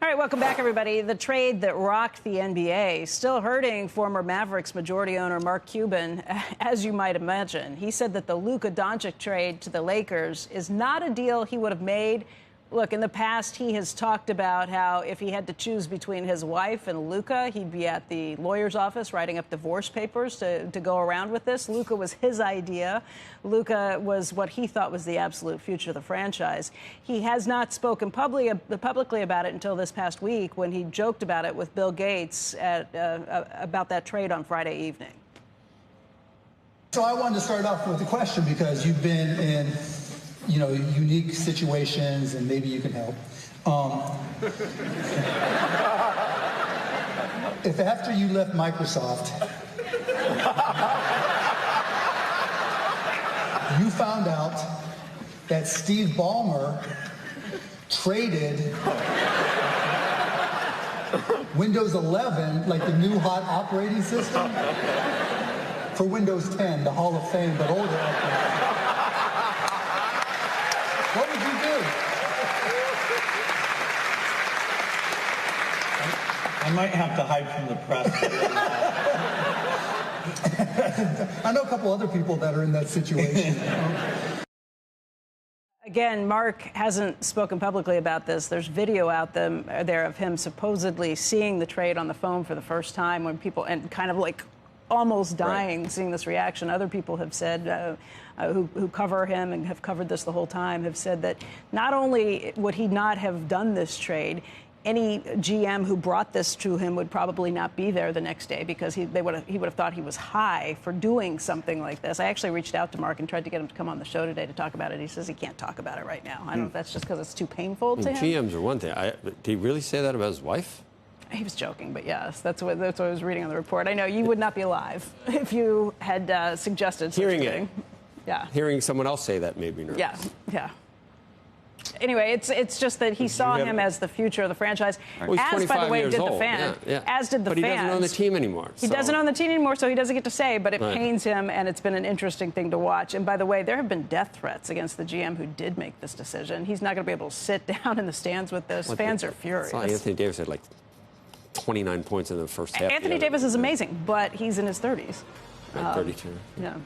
All right, welcome back, everybody. The trade that rocked the NBA still hurting former Mavericks majority owner Mark Cuban, as you might imagine. He said that the Luka Doncic trade to the Lakers is not a deal he would have made. Look, in the past, he has talked about how if he had to choose between his wife and Luka, he'd be at the lawyer's office writing up divorce papers to go around with this. Luka was his idea. Luka was what he thought was the absolute future of the franchise. He has not spoken publicly about it until this past week when he joked about it with Bill Gates about that trade on Friday evening. So I wanted to start off with a question because you've been in unique situations, and maybe you can help. If after you left Microsoft, you found out that Steve Ballmer traded Windows 11, like the new hot operating system, for Windows 10, the Hall of Fame, but older operating. What would you do? I might have to hide from the press. I know a couple other people that are in that situation. Again, Mark hasn't spoken publicly about this. There's video out there of him supposedly seeing the trade on the phone for the first time when people, and kind of like almost dying, right, seeing this reaction. Other people have said, who cover him and have covered this the whole time, have said that not only would he not have done this trade, any GM who brought this to him would probably not be there the next day because he would have thought he was high for doing something like this. I actually reached out to Mark and tried to get him to come on the show today to talk about it. He says he can't talk about it right now. I don't know if that's just because it's too painful to him. GMs are one thing. Did he really say that about his wife? He was joking, but yes, that's what I was reading on the report. I know you would not be alive if you had suggested such a thing. Yeah. Hearing someone else say that made me nervous. Yeah. Anyway, it's just that he saw him as the future of the franchise. Well, as, by the way, did the fan. As did the fans. But he doesn't own the team anymore. He doesn't own the team anymore, so he doesn't get to say, but it pains him, and it's been an interesting thing to watch. And by the way, there have been death threats against the GM who did make this decision. He's not going to be able to sit down in the stands with this. Fans are furious. I saw Anthony Davis had like 29 points in the first half. Anthony Davis is amazing, but he's in his 30s. 32. Yeah. Right.